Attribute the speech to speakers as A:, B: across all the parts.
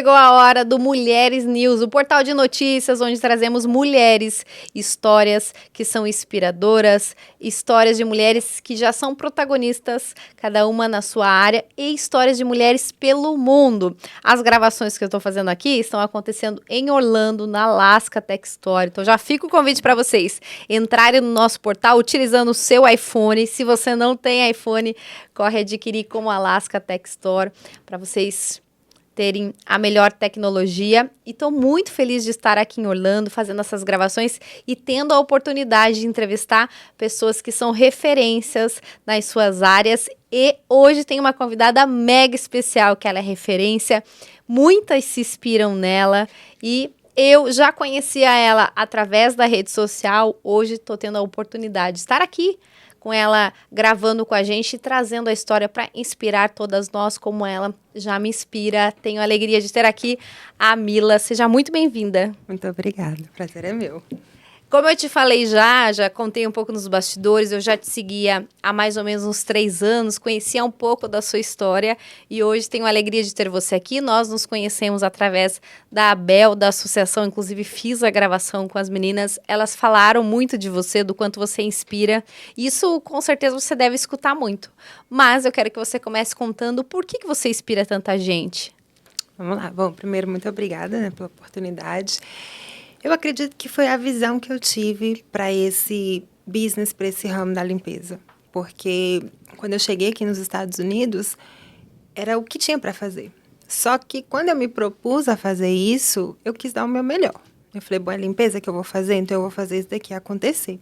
A: chegou a hora do Mulheres News, o portal de notícias onde trazemos mulheres, histórias que são inspiradoras, histórias de mulheres que já são protagonistas, cada uma na sua área, e histórias de mulheres pelo mundo. As gravações que eu estou fazendo aqui estão acontecendo em Orlando, na Alaska Tech Store. Então já fica o convite para vocês entrarem no nosso portal utilizando o seu iPhone. Se você não tem iPhone, corre adquirir como Alaska Tech Store para vocês terem a melhor tecnologia. E estou muito feliz de estar aqui em Orlando fazendo essas gravações e tendo a oportunidade de entrevistar pessoas que são referências nas suas áreas. E hoje tem uma convidada mega especial, que ela é referência. Muitas se inspiram nela e eu já conhecia ela através da rede social. Hoje estou tendo a oportunidade de estar aqui com ela, gravando com a gente e trazendo a história para inspirar todas nós, como ela já me inspira. Tenho a alegria de ter aqui a Mila. Seja muito bem-vinda.
B: Muito obrigada, o prazer é meu.
A: Como eu te falei já contei um pouco nos bastidores, eu já te seguia há mais ou menos uns 3 anos, conhecia um pouco da sua história e hoje tenho a alegria de ter você aqui. Nós nos conhecemos através da ABEL, da associação, inclusive fiz a gravação com as meninas, elas falaram muito de você, do quanto você inspira. Isso com certeza você deve escutar muito, mas eu quero que você comece contando por que você inspira tanta gente.
B: Vamos lá. Bom, primeiro, muito obrigada, né, pela oportunidade. Eu acredito que foi a visão que eu tive para esse business, para esse ramo da limpeza. Porque quando eu cheguei aqui nos Estados Unidos, era o que tinha para fazer. Só que quando eu me propus a fazer isso, eu quis dar o meu melhor. Eu falei, bom, é limpeza que eu vou fazer, então eu vou fazer isso daqui acontecer.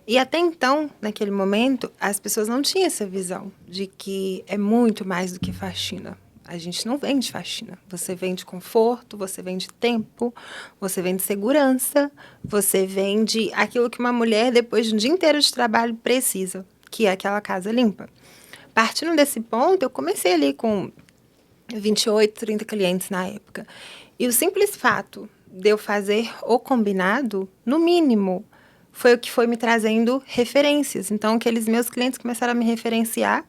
B: E até então, naquele momento, as pessoas não tinham essa visão de que é muito mais do que faxina. A gente não vende faxina. Você vende conforto, você vende tempo, você vende segurança, você vende aquilo que uma mulher, depois de um dia inteiro de trabalho, precisa, que é aquela casa limpa. Partindo desse ponto, eu comecei ali com 28, 30 clientes na época. E o simples fato de eu fazer o combinado, no mínimo, foi o que foi me trazendo referências. Então, aqueles meus clientes começaram a me referenciar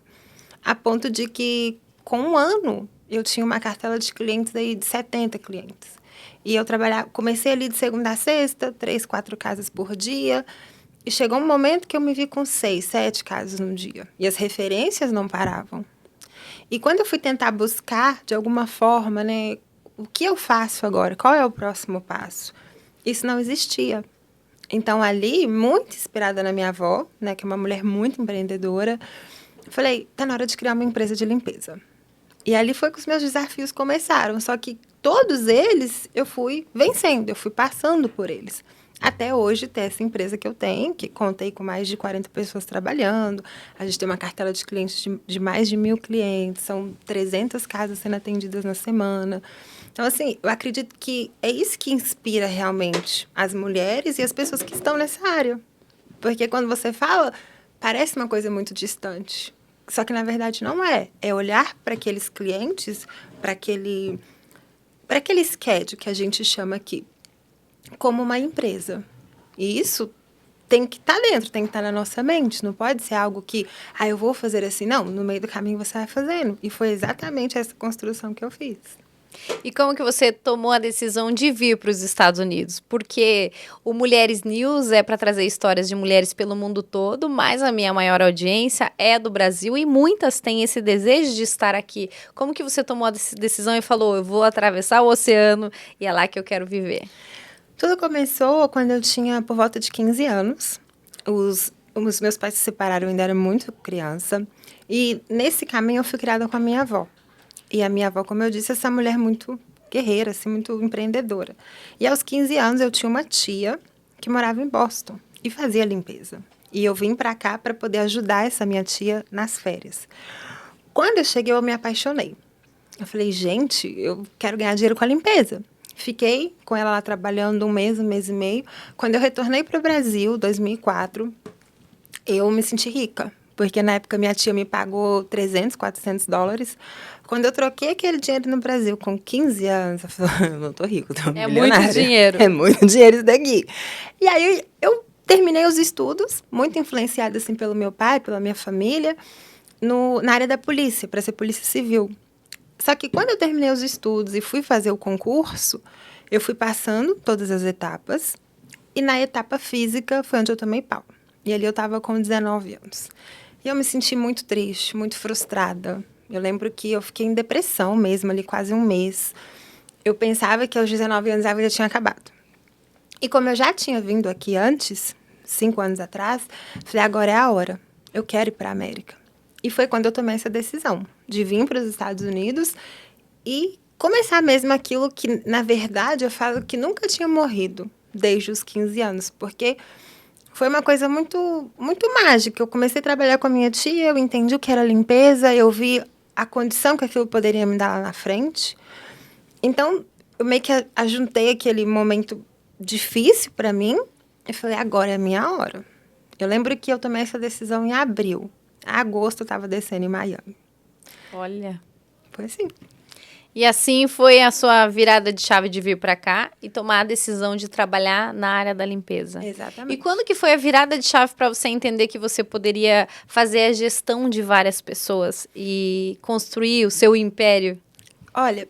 B: a ponto de que, com um ano, eu tinha uma cartela de clientes aí de 70 clientes. E eu comecei ali de segunda a sexta, 3, 4 casas por dia. E chegou um momento que eu me vi com 6, 7 casas no dia. E as referências não paravam. E quando eu fui tentar buscar, de alguma forma, né, o que eu faço agora? Qual é o próximo passo? Isso não existia. Então, ali, muito inspirada na minha avó, né, que é uma mulher muito empreendedora, falei, tá na hora de criar uma empresa de limpeza. E ali foi que os meus desafios começaram. Só que todos eles eu fui vencendo, eu fui passando por eles. Até hoje ter essa empresa que eu tenho, que contei com mais de 40 pessoas trabalhando. A gente tem uma cartela de clientes de mais de 1.000 clientes. São 300 casas sendo atendidas na semana. Então, assim, eu acredito que é isso que inspira realmente as mulheres e as pessoas que estão nessa área. Porque quando você fala, parece uma coisa muito distante. Só que, na verdade, não é. É olhar para aqueles clientes, para aquele schedule que a gente chama aqui, como uma empresa. E isso tem que estar dentro, tem que estar na nossa mente. Não pode ser algo que, eu vou fazer assim. Não, no meio do caminho você vai fazendo. E foi exatamente essa construção que eu fiz.
A: E como que você tomou a decisão de vir para os Estados Unidos? Porque o Mulheres News é para trazer histórias de mulheres pelo mundo todo, mas a minha maior audiência é do Brasil e muitas têm esse desejo de estar aqui. Como que você tomou a decisão e falou, eu vou atravessar o oceano e é lá que eu quero viver?
B: Tudo começou quando eu tinha por volta de 15 anos. Os meus pais se separaram, eu ainda era muito criança. E nesse caminho eu fui criada com a minha avó. E a minha avó, como eu disse, essa mulher muito guerreira, assim, muito empreendedora. E aos 15 anos eu tinha uma tia que morava em Boston e fazia limpeza. E eu vim para cá para poder ajudar essa minha tia nas férias. Quando eu cheguei, eu me apaixonei. Eu falei, gente, eu quero ganhar dinheiro com a limpeza. Fiquei com ela lá trabalhando um mês e meio. Quando eu retornei para o Brasil, 2004, eu me senti rica. Porque na época minha tia me pagou $300, $400. Quando eu troquei aquele dinheiro no Brasil com 15 anos, eu falei, eu não tô rico, tô milionária.
A: Muito dinheiro.
B: É muito dinheiro isso daqui. E aí eu terminei os estudos, muito influenciada assim pelo meu pai, pela minha família, na área da polícia, para ser polícia civil. Só que quando eu terminei os estudos e fui fazer o concurso, eu fui passando todas as etapas. E na etapa física foi onde eu tomei pau. E ali eu estava com 19 anos. E eu me senti muito triste, muito frustrada. Eu lembro que eu fiquei em depressão mesmo, ali quase um mês. Eu pensava que aos 19 anos a vida tinha acabado. E como eu já tinha vindo aqui antes, 5 anos atrás, falei, agora é a hora. Eu quero ir para a América. E foi quando eu tomei essa decisão de vir para os Estados Unidos e começar mesmo aquilo que, na verdade, eu falo que nunca tinha morrido desde os 15 anos, porque foi uma coisa muito, muito mágica. Eu comecei a trabalhar com a minha tia, eu entendi o que era limpeza, eu vi a condição que aquilo poderia me dar lá na frente. Então, eu meio que ajuntei aquele momento difícil para mim e falei, agora é a minha hora. Eu lembro que eu tomei essa decisão em abril. Em agosto, eu estava descendo em Miami.
A: Olha.
B: Foi assim.
A: E assim foi a sua virada de chave de vir para cá e tomar a decisão de trabalhar na área da limpeza.
B: Exatamente.
A: E quando que foi a virada de chave para você entender que você poderia fazer a gestão de várias pessoas e construir o seu império?
B: Olha,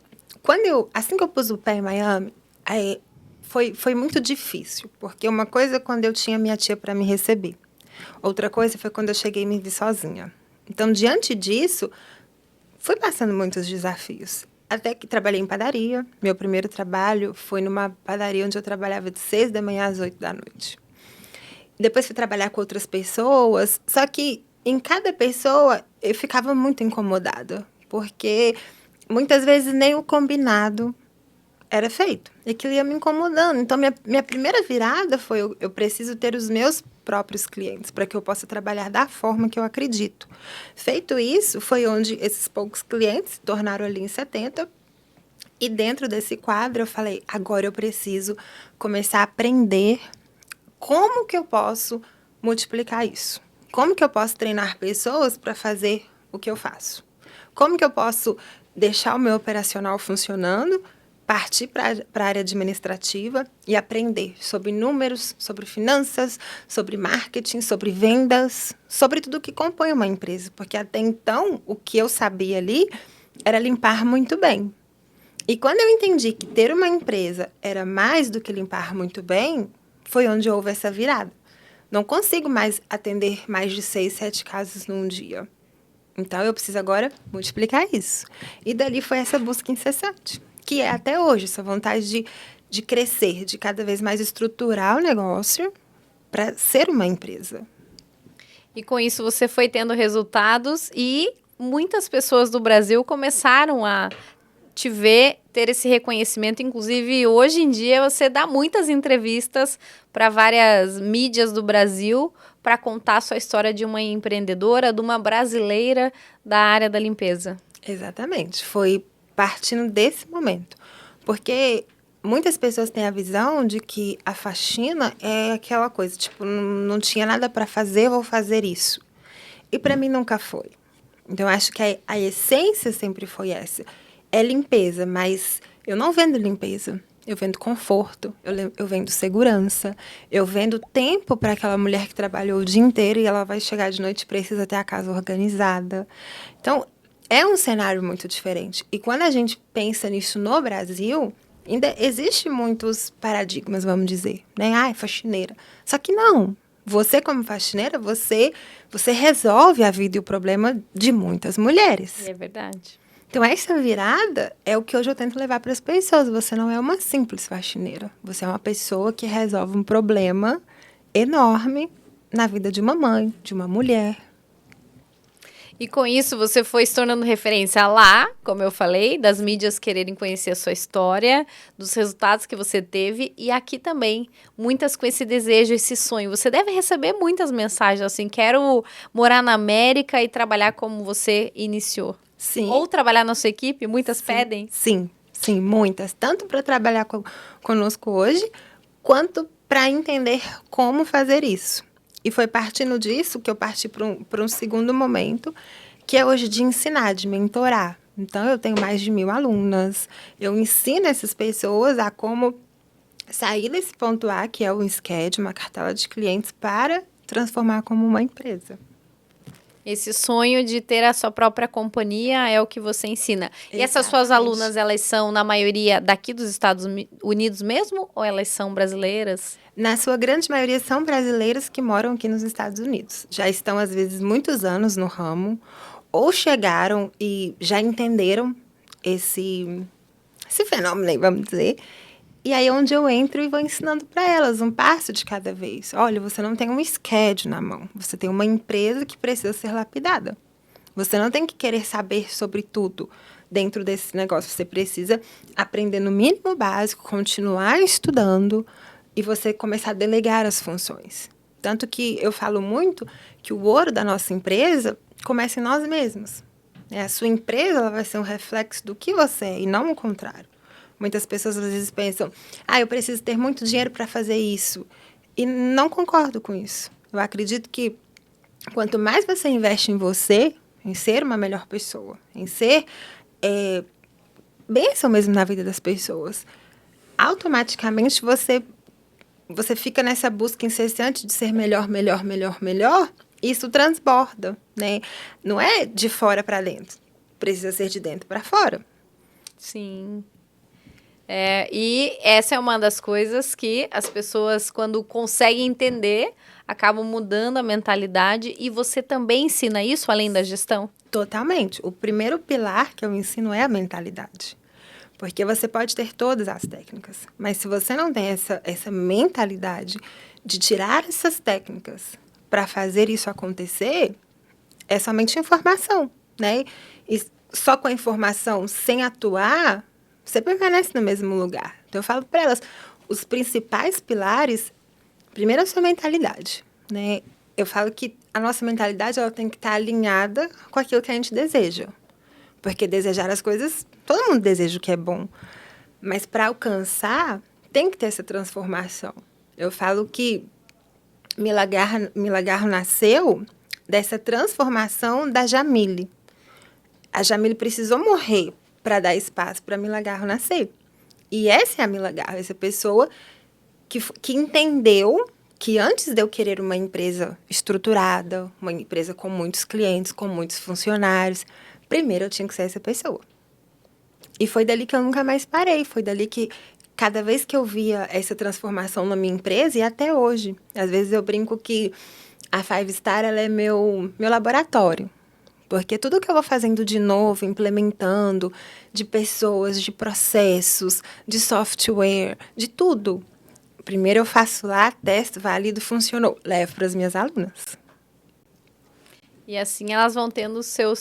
B: assim que eu pus o pé em Miami, foi muito difícil, porque uma coisa é quando eu tinha minha tia para me receber. Outra coisa foi quando eu cheguei e me vi sozinha. Então, diante disso, fui passando muitos desafios. Até que trabalhei em padaria. Meu primeiro trabalho foi numa padaria onde eu trabalhava de 6 da manhã às 8 da noite. Depois fui trabalhar com outras pessoas, só que em cada pessoa eu ficava muito incomodada, porque muitas vezes nem o combinado era feito. E aquilo ia me incomodando. Então, minha primeira virada foi eu preciso ter os meus próprios clientes para que eu possa trabalhar da forma que eu acredito. Feito isso, foi onde esses poucos clientes se tornaram ali em 70. E dentro desse quadro, eu falei, agora eu preciso começar a aprender como que eu posso multiplicar isso. Como que eu posso treinar pessoas para fazer o que eu faço. Como que eu posso deixar o meu operacional funcionando, partir para a área administrativa e aprender sobre números, sobre finanças, sobre marketing, sobre vendas, sobre tudo que compõe uma empresa. Porque até então, o que eu sabia ali era limpar muito bem. E quando eu entendi que ter uma empresa era mais do que limpar muito bem, foi onde houve essa virada. Não consigo mais atender mais de 6, 7 casas num dia. Então, eu preciso agora multiplicar isso. E dali foi essa busca incessante, que é até hoje, essa vontade de crescer, de cada vez mais estruturar o negócio para ser uma empresa.
A: E com isso você foi tendo resultados e muitas pessoas do Brasil começaram a te ver, ter esse reconhecimento. Inclusive, hoje em dia, você dá muitas entrevistas para várias mídias do Brasil para contar a sua história de uma empreendedora, de uma brasileira da área da limpeza.
B: Exatamente. Foi partindo desse momento. Porque muitas pessoas têm a visão de que a faxina é aquela coisa, tipo, não tinha nada para fazer, vou fazer isso. E para mim nunca foi. Então, eu acho que a essência sempre foi essa. É limpeza, mas eu não vendo limpeza. Eu vendo conforto, eu vendo segurança, eu vendo tempo para aquela mulher que trabalhou o dia inteiro e ela vai chegar de noite e precisa ter a casa organizada. Então, é um cenário muito diferente. E quando a gente pensa nisso no Brasil, ainda existe muitos paradigmas, vamos dizer, né? Ah, é faxineira. Só que não. Você, como faxineira, você resolve a vida e o problema de muitas mulheres.
A: É verdade.
B: Então, essa virada é o que hoje eu tento levar para as pessoas. Você não é uma simples faxineira. Você é uma pessoa que resolve um problema enorme na vida de uma mãe, de uma mulher.
A: E com isso você foi se tornando referência lá, como eu falei, das mídias quererem conhecer a sua história, dos resultados que você teve e aqui também, muitas com esse desejo, esse sonho. Você deve receber muitas mensagens assim, quero morar na América e trabalhar como você iniciou.
B: Sim.
A: Ou trabalhar na sua equipe, muitas pedem?
B: Sim, muitas. Tanto para trabalhar conosco hoje, quanto para entender como fazer isso. E foi partindo disso que eu parti para um segundo momento, que é hoje de ensinar, de mentorar. Então, eu tenho mais de 1.000 alunas. Eu ensino essas pessoas a como sair desse ponto A, que é o SCAD, uma cartela de clientes, para transformar como uma empresa.
A: Esse sonho de ter a sua própria companhia é o que você ensina. E essas suas
B: Exatamente.
A: alunas, elas são, na maioria, daqui dos Estados Unidos mesmo? Ou elas são brasileiras?
B: Na sua grande maioria, são brasileiros que moram aqui nos Estados Unidos. Já estão, às vezes, muitos anos no ramo, ou chegaram e já entenderam esse fenômeno aí, vamos dizer. E aí é onde eu entro e vou ensinando para elas um passo de cada vez. Olha, você não tem um schedule na mão. Você tem uma empresa que precisa ser lapidada. Você não tem que querer saber sobre tudo dentro desse negócio. Você precisa aprender no mínimo básico, continuar estudando e você começar a delegar as funções. Tanto que eu falo muito que o ouro da nossa empresa começa em nós mesmos. A sua empresa ela vai ser um reflexo do que você é e não o contrário. Muitas pessoas às vezes pensam, eu preciso ter muito dinheiro para fazer isso. E não concordo com isso. Eu acredito que quanto mais você investe em você, em ser uma melhor pessoa, em ser bênção mesmo na vida das pessoas, automaticamente você fica nessa busca incessante de ser melhor, melhor, melhor, melhor, e isso transborda, né? Não é de fora para dentro, precisa ser de dentro para fora.
A: Sim. E essa é uma das coisas que as pessoas, quando conseguem entender, acabam mudando a mentalidade. E você também ensina isso, além da gestão?
B: Totalmente. O primeiro pilar que eu ensino é a mentalidade. Porque você pode ter todas as técnicas, mas se você não tem essa mentalidade de tirar essas técnicas para fazer isso acontecer, é somente informação, né? E só com a informação, sem atuar, você permanece no mesmo lugar. Então, eu falo para elas, os principais pilares, primeiro, é a sua mentalidade, né? Eu falo que a nossa mentalidade ela tem que estar alinhada com aquilo que a gente deseja. Porque desejar as coisas, todo mundo deseja o que é bom. Mas para alcançar, tem que ter essa transformação. Eu falo que Milagarro nasceu dessa transformação da Jamile. A Jamile precisou morrer para dar espaço para Milagarro nascer. E essa é a Milagarro, essa pessoa que entendeu que antes de eu querer uma empresa estruturada, uma empresa com muitos clientes, com muitos funcionários, primeiro eu tinha que ser essa pessoa. E foi dali que eu nunca mais parei. Foi dali que, cada vez que eu via essa transformação na minha empresa, e até hoje, às vezes eu brinco que a Five Star ela é meu laboratório. Porque tudo que eu vou fazendo de novo, implementando, de pessoas, de processos, de software, de tudo. Primeiro eu faço lá, testo, valido, funcionou. Levo para as minhas alunas.
A: E assim elas vão tendo seu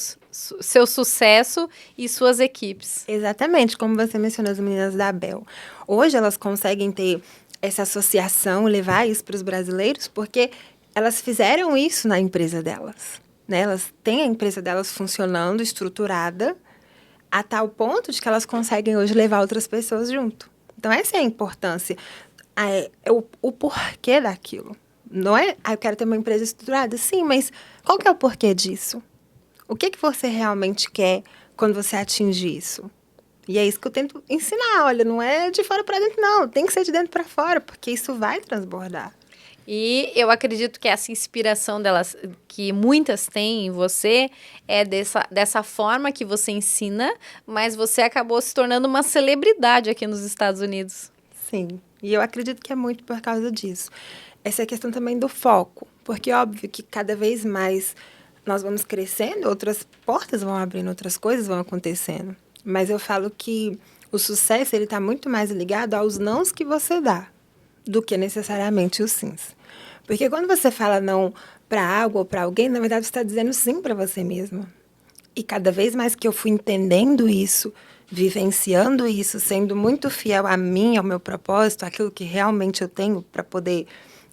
A: sucesso e suas equipes.
B: Exatamente, como você mencionou as meninas da Abel. Hoje elas conseguem ter essa associação, levar isso para os brasileiros, porque elas fizeram isso na empresa delas. Né? Elas têm a empresa delas funcionando, estruturada, a tal ponto de que elas conseguem hoje levar outras pessoas junto. Então, essa é a importância, o porquê daquilo. Não é, eu quero ter uma empresa estruturada? Sim, mas qual que é o porquê disso? O que você realmente quer quando você atinge isso? E é isso que eu tento ensinar. Olha, não é de fora para dentro, não. Tem que ser de dentro para fora, porque isso vai transbordar.
A: E eu acredito que essa inspiração delas, que muitas têm em você, é dessa forma que você ensina, mas você acabou se tornando uma celebridade aqui nos Estados Unidos.
B: Sim, e eu acredito que é muito por causa disso. Essa é a questão também do foco, porque óbvio que cada vez mais nós vamos crescendo, outras portas vão abrindo, outras coisas vão acontecendo. Mas eu falo que o sucesso ele está muito mais ligado aos nãos que você dá do que necessariamente os sims. Porque quando você fala não para algo ou para alguém, na verdade você está dizendo sim para você mesma. E cada vez mais que eu fui entendendo isso, vivenciando isso, sendo muito fiel a mim, ao meu propósito, aquilo que realmente eu tenho para poder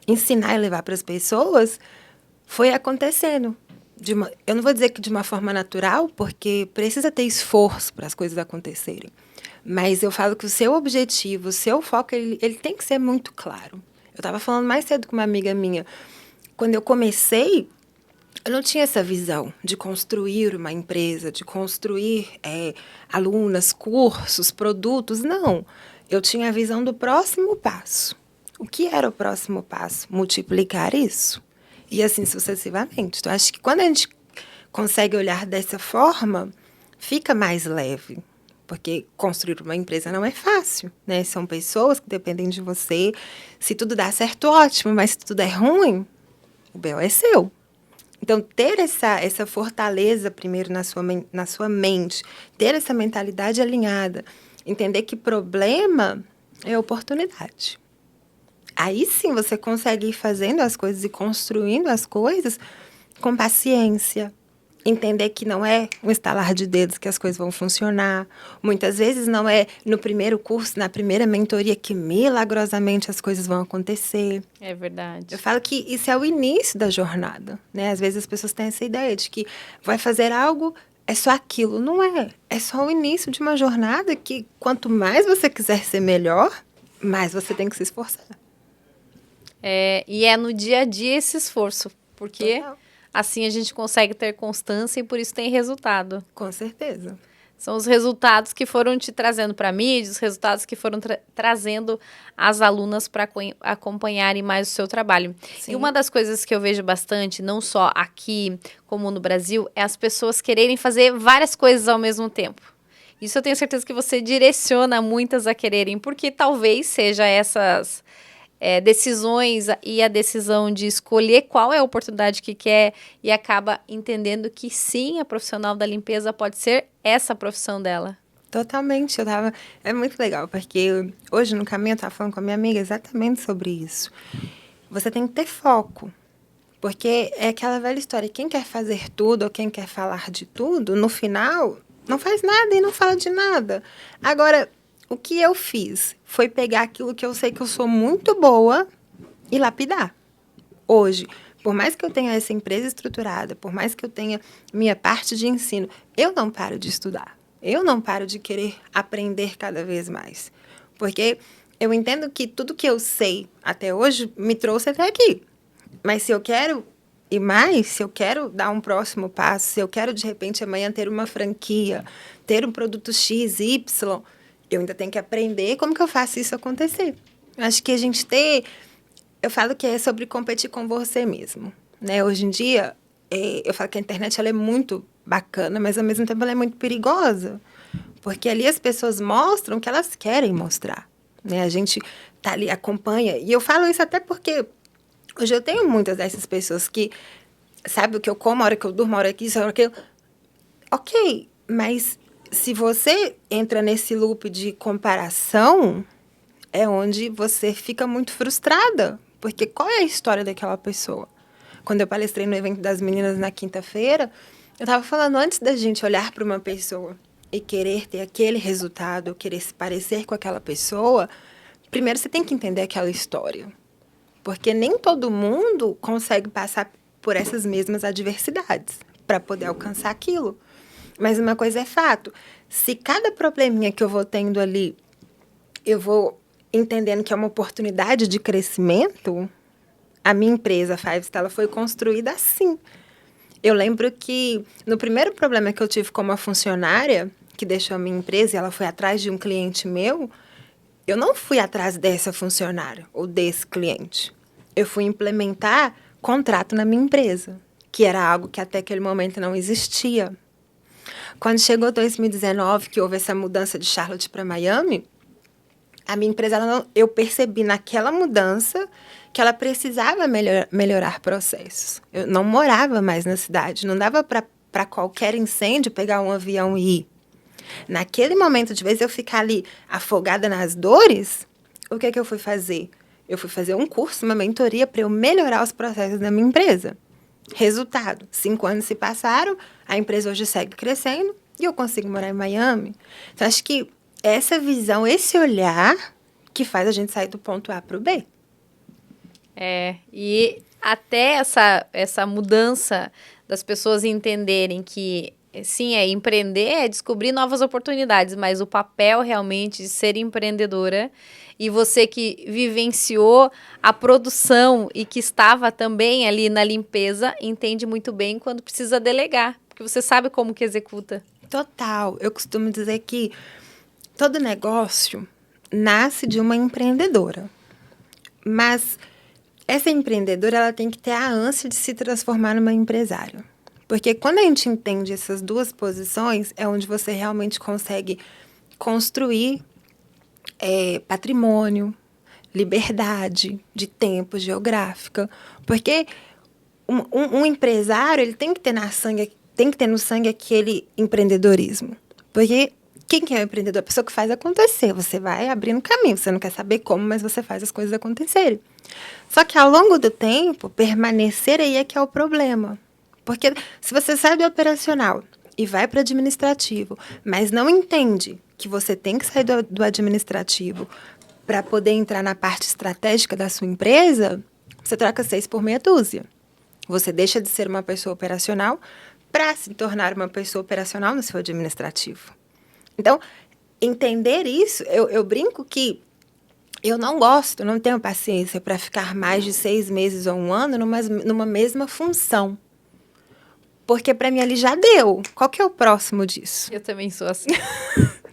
B: ensinar e levar para as pessoas, foi acontecendo. Eu não vou dizer que de uma forma natural, porque precisa ter esforço para as coisas acontecerem. Mas eu falo que o seu objetivo, o seu foco, ele tem que ser muito claro. Eu estava falando mais cedo com uma amiga minha. Quando eu comecei, eu não tinha essa visão de construir uma empresa, de construir alunas, cursos, produtos. Não. Eu tinha a visão do próximo passo. O que era o próximo passo? Multiplicar isso. E assim sucessivamente. Então, acho que quando a gente consegue olhar dessa forma, fica mais leve. Porque construir uma empresa não é fácil, né? São pessoas que dependem de você. Se tudo dá certo, ótimo, mas se tudo é ruim, o B.O. é seu. Então, ter essa fortaleza primeiro na sua mente, ter essa mentalidade alinhada, entender que problema é oportunidade. Aí sim você consegue ir fazendo as coisas e construindo as coisas com paciência. Entender que não é um estalar de dedos que as coisas vão funcionar. Muitas vezes não é no primeiro curso, na primeira mentoria, que milagrosamente as coisas vão acontecer.
A: É verdade.
B: Eu falo que isso é o início da jornada, né? Às vezes as pessoas têm essa ideia de que vai fazer algo, é só aquilo. Não é. É só o início de uma jornada que, quanto mais você quiser ser melhor, mais você tem que se esforçar.
A: E é no dia a dia esse esforço, porque
B: Total.
A: assim a gente consegue ter constância e por isso tem resultado.
B: Com certeza.
A: São os resultados que foram te trazendo para a mídia, os resultados que foram trazendo as alunas para acompanharem mais o seu trabalho.
B: Sim.
A: E uma das coisas que eu vejo bastante, não só aqui como no Brasil, é as pessoas quererem fazer várias coisas ao mesmo tempo. Isso eu tenho certeza que você direciona muitas a quererem, porque talvez seja essas decisões e a decisão de escolher qual é a oportunidade que quer e acaba entendendo que sim, a profissional da limpeza pode ser essa profissão dela.
B: Totalmente, é muito legal, porque hoje no caminho eu estava falando com a minha amiga exatamente sobre isso. Você tem que ter foco, porque é aquela velha história, quem quer fazer tudo ou quem quer falar de tudo, no final não faz nada e não fala de nada. Agora, o que eu fiz foi pegar aquilo que eu sei que eu sou muito boa e lapidar. Hoje, por mais que eu tenha essa empresa estruturada, por mais que eu tenha minha parte de ensino, eu não paro de estudar. Eu não paro de querer aprender cada vez mais. Porque eu entendo que tudo que eu sei até hoje me trouxe até aqui. Mas se eu quero ir mais, se eu quero dar um próximo passo, se eu quero, de repente, amanhã ter uma franquia, ter um produto X, Y, eu ainda tenho que aprender como que eu faço isso acontecer. Acho que a gente eu falo que é sobre competir com você mesmo, né? Hoje em dia, eu falo que a internet ela é muito bacana, mas ao mesmo tempo ela é muito perigosa. Porque ali as pessoas mostram o que elas querem mostrar, né? A gente tá ali, acompanha. E eu falo isso até porque hoje eu tenho muitas dessas pessoas que sabe o que eu como, a hora que eu durmo, a hora que isso, a hora que eu... Ok, mas se você entra nesse loop de comparação, é onde você fica muito frustrada. Porque qual é a história daquela pessoa? Quando eu palestrei no evento das meninas na quinta-feira, eu estava falando, antes da gente olhar para uma pessoa e querer ter aquele resultado, querer se parecer com aquela pessoa, primeiro você tem que entender aquela história. Porque nem todo mundo consegue passar por essas mesmas adversidades para poder alcançar aquilo. Mas uma coisa é fato, se cada probleminha que eu vou tendo ali, eu vou entendendo que é uma oportunidade de crescimento, a minha empresa, a Five Star, ela foi construída assim. Eu lembro que no primeiro problema que eu tive como uma funcionária, que deixou a minha empresa e ela foi atrás de um cliente meu, eu não fui atrás dessa funcionária ou desse cliente. Eu fui implementar contrato na minha empresa, que era algo que até aquele momento não existia. Quando chegou 2019, que houve essa mudança de Charlotte para Miami, a minha empresa, eu percebi naquela mudança que ela precisava melhorar processos. Eu não morava mais na cidade, não dava para qualquer incêndio pegar um avião e ir. Naquele momento, de vez eu ficar ali afogada nas dores, o que eu fui fazer? Eu fui fazer um curso, uma mentoria para eu melhorar os processos da minha empresa. Resultado, 5 anos se passaram, a empresa hoje segue crescendo e eu consigo morar em Miami. Então, acho que essa visão, esse olhar que faz a gente sair do ponto A para o B.
A: E até essa mudança das pessoas entenderem que, sim, empreender, é descobrir novas oportunidades, mas o papel realmente de ser empreendedora e você que vivenciou a produção e que estava também ali na limpeza, entende muito bem quando precisa delegar, porque você sabe como que executa.
B: Total. Eu costumo dizer que todo negócio nasce de uma empreendedora. Mas essa empreendedora ela tem que ter a ânsia de se transformar numa empresária. Porque quando a gente entende essas duas posições, é onde você realmente consegue construir patrimônio, liberdade de tempo geográfica. Porque um empresário, ele tem que ter no sangue aquele empreendedorismo. Porque quem que é o empreendedor? A pessoa que faz acontecer. Você vai abrindo caminho. Você não quer saber como, mas você faz as coisas acontecerem. Só que ao longo do tempo, permanecer aí é que é o problema. Porque se você sai do operacional e vai para o administrativo, mas não entende que você tem que sair do administrativo para poder entrar na parte estratégica da sua empresa, você troca 6 por meia dúzia. Você deixa de ser uma pessoa operacional para se tornar uma pessoa operacional no seu administrativo. Então, entender isso, eu brinco que eu não tenho paciência para ficar mais de 6 meses ou um ano numa mesma função. Porque para mim ali já deu. Qual que é o próximo disso?
A: Eu também sou assim.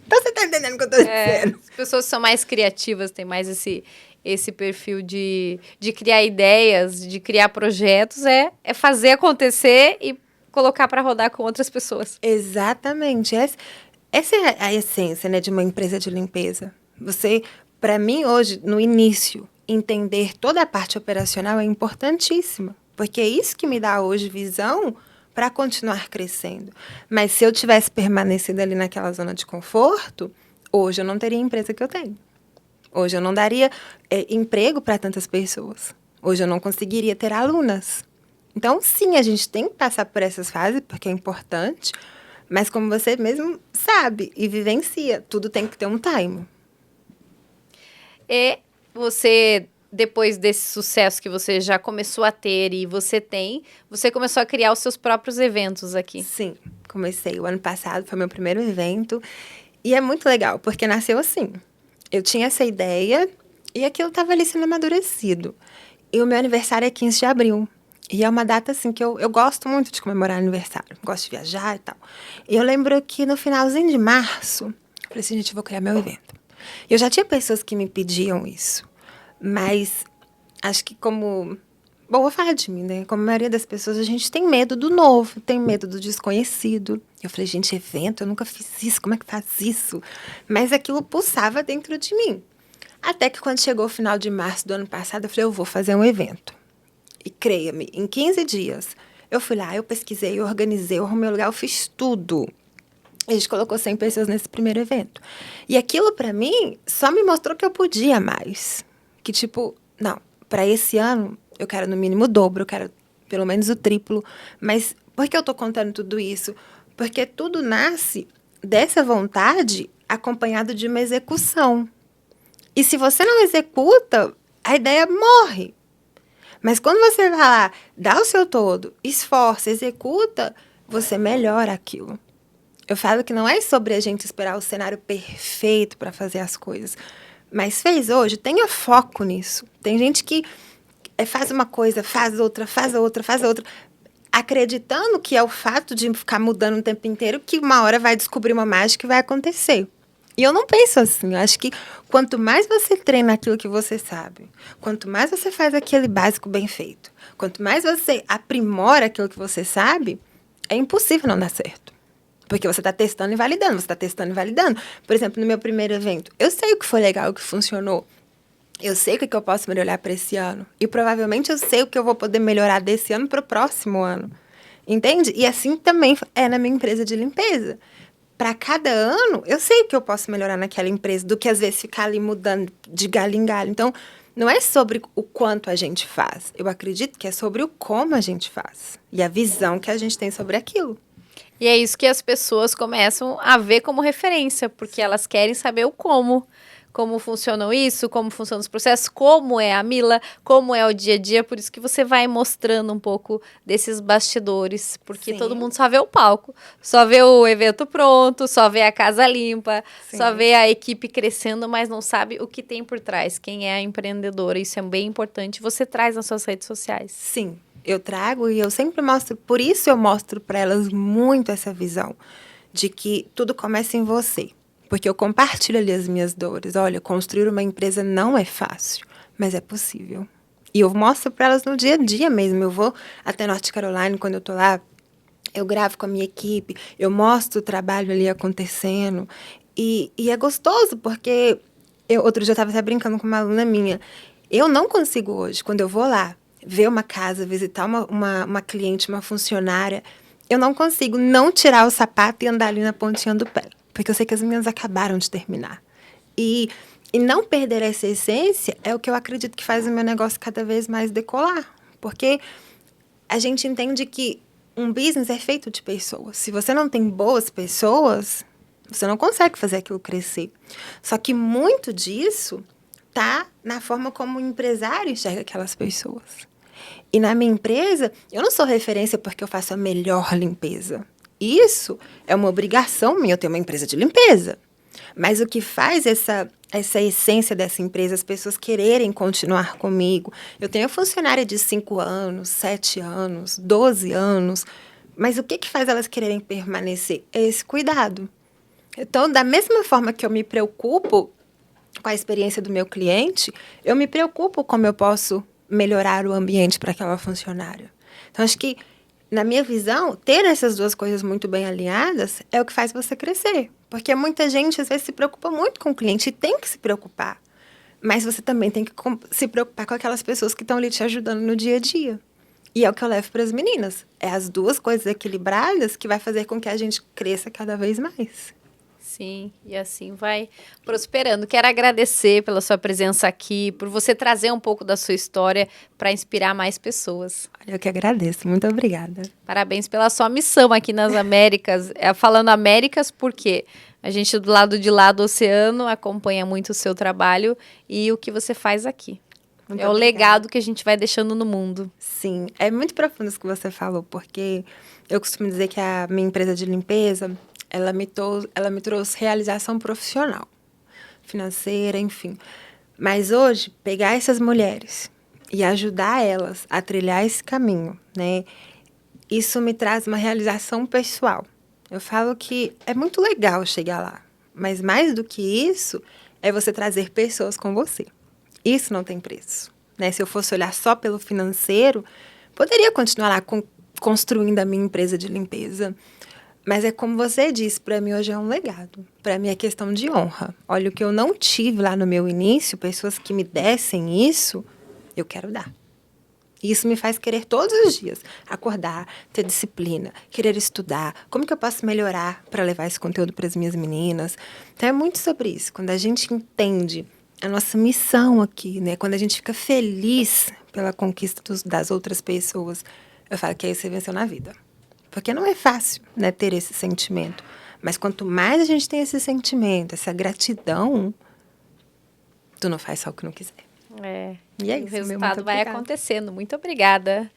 B: Então você tá entendendo o que eu tô dizendo?
A: As pessoas são mais criativas, têm mais esse perfil de criar ideias, de criar projetos, é fazer acontecer e colocar para rodar com outras pessoas.
B: Exatamente. Essa é a essência, né, de uma empresa de limpeza. Você, para mim, hoje, no início, entender toda a parte operacional é importantíssima. Porque é isso que me dá hoje visão para continuar crescendo. Mas se eu tivesse permanecido ali naquela zona de conforto, hoje eu não teria a empresa que eu tenho. Hoje eu não daria emprego para tantas pessoas. Hoje eu não conseguiria ter alunas. Então, sim, a gente tem que passar por essas fases, porque é importante, mas como você mesmo sabe e vivencia, tudo tem que ter um time.
A: E você, depois desse sucesso que você já começou a ter e você começou a criar os seus próprios eventos aqui.
B: Sim, comecei. O ano passado foi meu primeiro evento. E é muito legal, porque nasceu assim. Eu tinha essa ideia e aquilo estava ali sendo amadurecido. E o meu aniversário é 15 de abril. E é uma data, assim, que eu gosto muito de comemorar aniversário. Gosto de viajar e tal. E eu lembro que no finalzinho de março, eu falei assim, gente, eu vou criar meu evento. Eu já tinha pessoas que me pediam isso. Mas acho que como... Bom, vou falar de mim, né? Como a maioria das pessoas, a gente tem medo do novo, tem medo do desconhecido. Eu falei, gente, evento, eu nunca fiz isso, como é que faz isso? Mas aquilo pulsava dentro de mim. Até que quando chegou o final de março do ano passado, eu falei, eu vou fazer um evento. E creia-me, em 15 dias, eu fui lá, eu pesquisei, eu organizei, eu arrumei o lugar, eu fiz tudo. A gente colocou 100 pessoas nesse primeiro evento. E aquilo, pra mim, só me mostrou que eu podia mais. Que, tipo, não, pra esse ano, eu quero no mínimo o dobro, eu quero pelo menos o triplo. Mas por que eu tô contando tudo isso? Porque tudo nasce dessa vontade acompanhado de uma execução. E se você não executa, a ideia morre. Mas quando você vai lá, dá o seu todo, esforça, executa, você melhora aquilo. Eu falo que não é sobre a gente esperar o cenário perfeito para fazer as coisas. Mas fez hoje, tenha foco nisso. Tem gente que faz uma coisa, faz outra, faz outra, faz outra, acreditando que é o fato de ficar mudando o tempo inteiro que uma hora vai descobrir uma mágica e vai acontecer. E eu não penso assim. Eu acho que quanto mais você treina aquilo que você sabe, quanto mais você faz aquele básico bem feito, quanto mais você aprimora aquilo que você sabe, é impossível não dar certo. Porque você está testando e validando, você está testando e validando. Por exemplo, no meu primeiro evento, eu sei o que foi legal, o que funcionou. Eu sei o que eu posso melhorar para esse ano. E provavelmente eu sei o que eu vou poder melhorar desse ano para o próximo ano. Entende? E assim também é na minha empresa de limpeza. Para cada ano, eu sei o que eu posso melhorar naquela empresa, do que às vezes ficar ali mudando de galho em galho. Então, não é sobre o quanto a gente faz. Eu acredito que é sobre o como a gente faz. E a visão que a gente tem sobre aquilo.
A: E é isso que as pessoas começam a ver como referência, porque elas querem saber o como funcionam isso, como funcionam os processos, como é a Mila, como é o dia a dia, por isso que você vai mostrando um pouco desses bastidores, porque
B: Sim.
A: todo mundo só vê o palco, só vê o evento pronto, só vê a casa limpa,
B: Sim.
A: só vê a equipe crescendo, mas não sabe o que tem por trás, quem é a empreendedora, isso é bem importante, você traz nas suas redes sociais.
B: Sim, eu trago e eu sempre mostro, por isso eu mostro para elas muito essa visão de que tudo começa em você. Porque eu compartilho ali as minhas dores. Olha, construir uma empresa não é fácil, mas é possível. E eu mostro para elas no dia a dia mesmo. Eu vou até North Carolina, quando eu tô lá eu gravo com a minha equipe, eu mostro o trabalho ali acontecendo. E é gostoso, porque outro dia eu estava até brincando com uma aluna minha. Eu não consigo hoje, quando eu vou lá, ver uma casa, visitar uma cliente, uma funcionária, eu não consigo não tirar o sapato e andar ali na pontinha do pé. Porque eu sei que as minhas acabaram de terminar. E não perder essa essência é o que eu acredito que faz o meu negócio cada vez mais decolar. Porque a gente entende que um business é feito de pessoas. Se você não tem boas pessoas, você não consegue fazer aquilo crescer. Só que muito disso tá na forma como o empresário enxerga aquelas pessoas. E na minha empresa, eu não sou referência porque eu faço a melhor limpeza. Isso é uma obrigação minha, eu tenho uma empresa de limpeza. Mas o que faz essa essência dessa empresa, as pessoas quererem continuar comigo. Eu tenho funcionária de 5 anos, 7 anos, 12 anos. Mas o que faz elas quererem permanecer? É esse cuidado. Então, da mesma forma que eu me preocupo com a experiência do meu cliente, eu me preocupo como eu posso melhorar o ambiente para aquela funcionária. Então, acho que, na minha visão, ter essas duas coisas muito bem alinhadas é o que faz você crescer. Porque muita gente, às vezes, se preocupa muito com o cliente e tem que se preocupar. Mas você também tem que se preocupar com aquelas pessoas que estão ali te ajudando no dia a dia. E é o que eu levo para as meninas. É as duas coisas equilibradas que vai fazer com que a gente cresça cada vez mais.
A: Sim, e assim vai prosperando. Quero agradecer pela sua presença aqui, por você trazer um pouco da sua história para inspirar mais pessoas.
B: Eu que agradeço, muito obrigada.
A: Parabéns pela sua missão aqui nas Américas. Falando Américas, porque a gente do lado de lá do oceano acompanha muito o seu trabalho e o que você faz aqui.
B: Muito
A: obrigada. O legado que a gente vai deixando no mundo.
B: Sim, é muito profundo isso que você falou, porque eu costumo dizer que a minha empresa de limpeza, ela me trouxe realização profissional, financeira, enfim. Mas hoje, pegar essas mulheres e ajudar elas a trilhar esse caminho, né? Isso me traz uma realização pessoal. Eu falo que é muito legal chegar lá, mas mais do que isso, é você trazer pessoas com você. Isso não tem preço, né? Se eu fosse olhar só pelo financeiro, poderia continuar lá construindo a minha empresa de limpeza. Mas é como você disse, para mim hoje é um legado. Para mim é questão de honra. Olha, o que eu não tive lá no meu início, pessoas que me dessem isso, eu quero dar. E isso me faz querer todos os dias acordar, ter disciplina, querer estudar. Como que eu posso melhorar para levar esse conteúdo para as minhas meninas? Então é muito sobre isso. Quando a gente entende a nossa missão aqui, né? Quando a gente fica feliz pela conquista das outras pessoas, eu falo que aí você venceu na vida. Porque não é fácil, né, ter esse sentimento. Mas quanto mais a gente tem esse sentimento, essa gratidão, tu não faz só o que não quiser.
A: E é isso, o resultado vai acontecendo. Muito obrigada.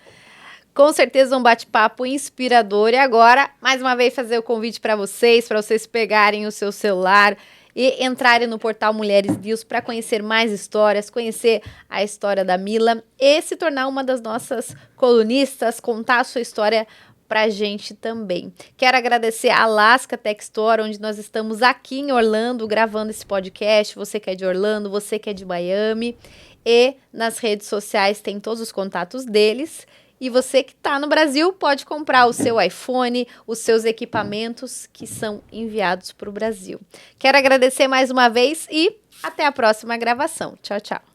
A: Com certeza um bate-papo inspirador. E agora, mais uma vez, fazer o convite para vocês pegarem o seu celular e entrarem no portal Mulheres News para conhecer mais histórias, conhecer a história da Mila e se tornar uma das nossas colunistas, contar a sua história pra gente também. Quero agradecer a Alaska Tech Store, onde nós estamos aqui em Orlando gravando esse podcast. Você que é de Orlando, você que é de Miami. E nas redes sociais tem todos os contatos deles. E você que está no Brasil pode comprar o seu iPhone, os seus equipamentos que são enviados para o Brasil. Quero agradecer mais uma vez e até a próxima gravação. Tchau, tchau.